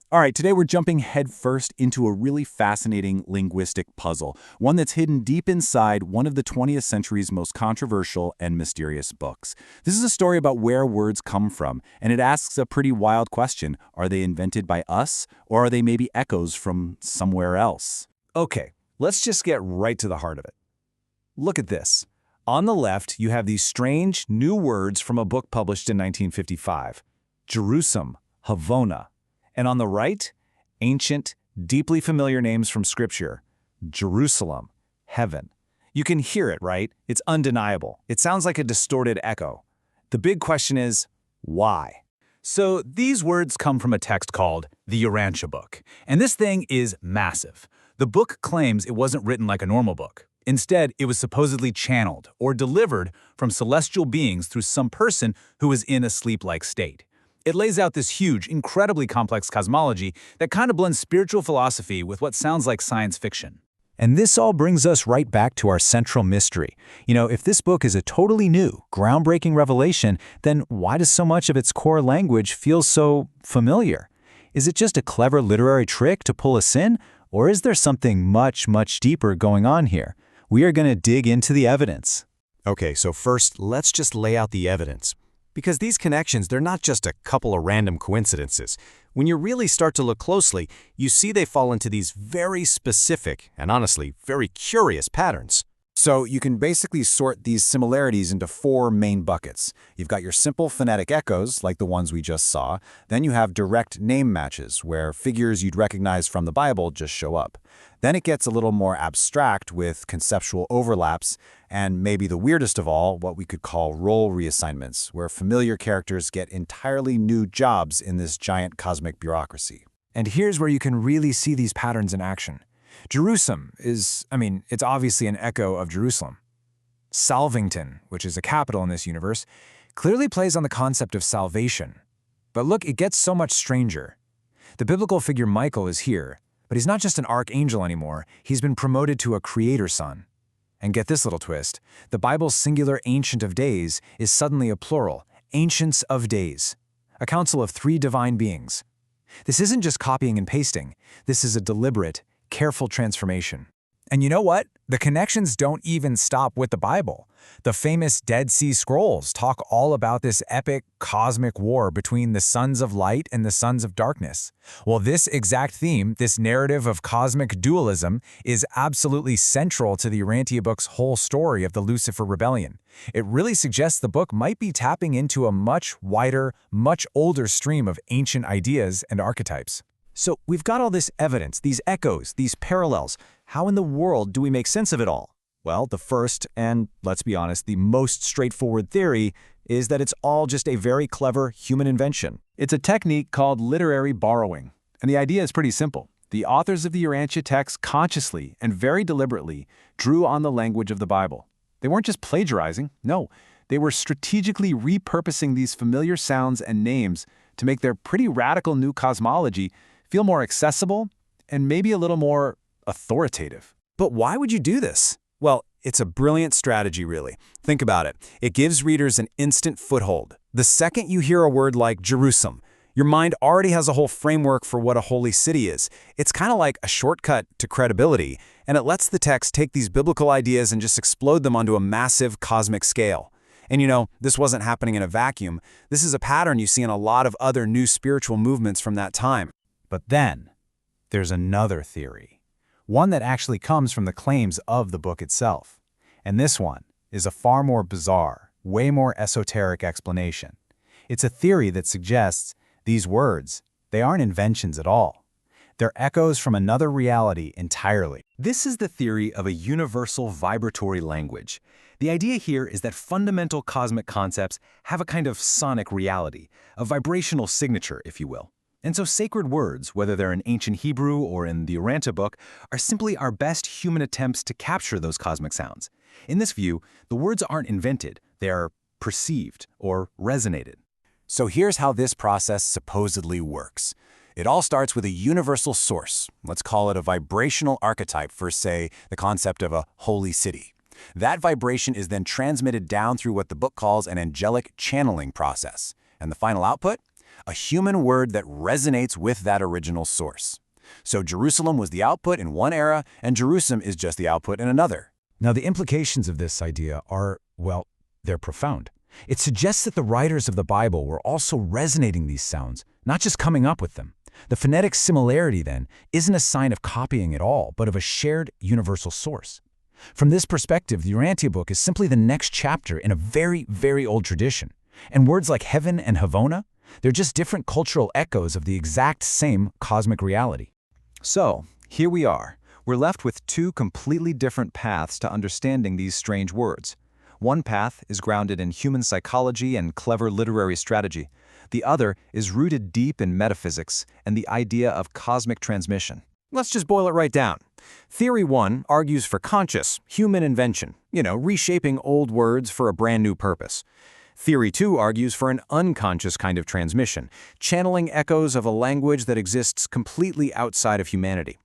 All right, today we're jumping headfirst into a really fascinating linguistic puzzle, one that's hidden deep inside one of the 20th century's most controversial and mysterious books. This is a story about where words come from, and it asks a pretty wild question. Are they invented by us, or are they maybe echoes from somewhere else? Okay, let's just get right to the heart of it. Look at this. On the left, you have these strange new words from a book published in 1955. Jerusem, Havona. And on the right, ancient, deeply familiar names from Scripture. Jerusalem, heaven. You can hear it, right? It's undeniable. It sounds like a distorted echo. The big question is, why? So these words come from a text called the Urantia Book. And this thing is massive. The book claims it wasn't written like a normal book. Instead, it was supposedly channeled or delivered from celestial beings through some person who was in a sleep-like state. It lays out this huge, incredibly complex cosmology that kind of blends spiritual philosophy with what sounds like science fiction. And this all brings us right back to our central mystery. If this book is a totally new, groundbreaking revelation, then why does so much of its core language feel so familiar? Is it just a clever literary trick to pull us in, or is there something much, much deeper going on here? We are going to dig into the evidence. Okay, so first, let's just lay out the evidence. Because these connections, they're not just a couple of random coincidences. When you really start to look closely, you see they fall into these very specific and honestly, very curious patterns. So you can basically sort these similarities into four main buckets. You've got your simple phonetic echoes, like the ones we just saw. Then you have direct name matches, where figures you'd recognize from the Bible just show up. Then it gets a little more abstract with conceptual overlaps, and maybe the weirdest of all, what we could call role reassignments, where familiar characters get entirely new jobs in this giant cosmic bureaucracy. And here's where you can really see these patterns in action. Jerusem is, it's obviously an echo of Jerusalem. Salvington, which is a capital in this universe, clearly plays on the concept of salvation. But look, it gets so much stranger. The biblical figure Michael is here, but he's not just an archangel anymore, he's been promoted to a creator son. And get this little twist, the Bible's singular Ancient of Days is suddenly a plural, Ancients of Days, a council of three divine beings. This isn't just copying and pasting, this is a deliberate, careful transformation. And you know what? The connections don't even stop with the Bible. The famous Dead Sea Scrolls talk all about this epic cosmic war between the sons of light and the sons of darkness. Well, this exact theme, this narrative of cosmic dualism, is absolutely central to the Urantia Book's whole story of the Lucifer Rebellion. It really suggests the book might be tapping into a much wider, much older stream of ancient ideas and archetypes. So we've got all this evidence, these echoes, these parallels. How in the world do we make sense of it all? Well, the first, and let's be honest, the most straightforward theory is that it's all just a very clever human invention. It's a technique called literary borrowing, and the idea is pretty simple. The authors of the Urantia text consciously and very deliberately drew on the language of the Bible. They weren't just plagiarizing, no, they were strategically repurposing these familiar sounds and names to make their pretty radical new cosmology feel more accessible and maybe a little more authoritative. But why would you do this? Well, it's a brilliant strategy, really. Think about it. It gives readers an instant foothold. The second you hear a word like Jerusem, your mind already has a whole framework for what a holy city is. It's kind of like a shortcut to credibility, and it lets the text take these biblical ideas and just explode them onto a massive cosmic scale. And this wasn't happening in a vacuum. This is a pattern you see in a lot of other new spiritual movements from that time. But then, there's another theory. One that actually comes from the claims of the book itself. And this one is a far more bizarre, way more esoteric explanation. It's a theory that suggests these words, they aren't inventions at all. They're echoes from another reality entirely. This is the theory of a universal vibratory language. The idea here is that fundamental cosmic concepts have a kind of sonic reality, a vibrational signature, if you will. And so sacred words, whether they're in ancient Hebrew or in the Urantia Book, are simply our best human attempts to capture those cosmic sounds. In this view, the words aren't invented, they are perceived or resonated. So here's how this process supposedly works. It all starts with a universal source. Let's call it a vibrational archetype for, say, the concept of a holy city. That vibration is then transmitted down through what the book calls an angelic channeling process. And the final output? a human word that resonates with that original source. So Jerusalem was the output in one era, and Jerusem is just the output in another. Now, the implications of this idea are, well, they're profound. It suggests that the writers of the Bible were also resonating these sounds, not just coming up with them. The phonetic similarity, then, isn't a sign of copying at all, but of a shared universal source. From this perspective, the Urantia Book is simply the next chapter in a very, very old tradition. And words like heaven and Havona, they're just different cultural echoes of the exact same cosmic reality. So, here we are. We're left with two completely different paths to understanding these strange words. One path is grounded in human psychology and clever literary strategy. The other is rooted deep in metaphysics and the idea of cosmic transmission. Let's just boil it right down. Theory 1 argues for conscious, human invention, reshaping old words for a brand new purpose. Theory 2 argues for an unconscious kind of transmission, channeling echoes of a language that exists completely outside of humanity.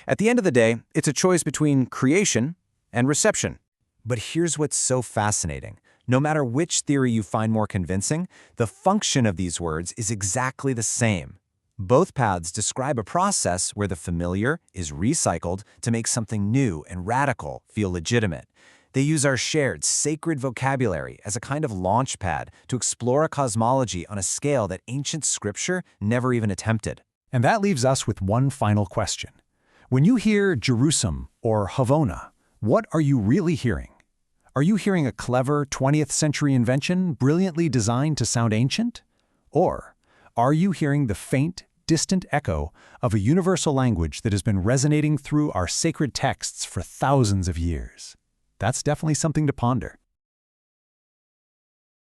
At the end of the day, it's a choice between creation and reception. But here's what's so fascinating. No matter which theory you find more convincing, the function of these words is exactly the same. Both paths describe a process where the familiar is recycled to make something new and radical feel legitimate. They use our shared, sacred vocabulary as a kind of launch pad to explore a cosmology on a scale that ancient scripture never even attempted. And that leaves us with one final question. When you hear Jerusem or Havona, what are you really hearing? Are you hearing a clever 20th century invention brilliantly designed to sound ancient? Or are you hearing the faint, distant echo of a universal language that has been resonating through our sacred texts for thousands of years? That's definitely something to ponder.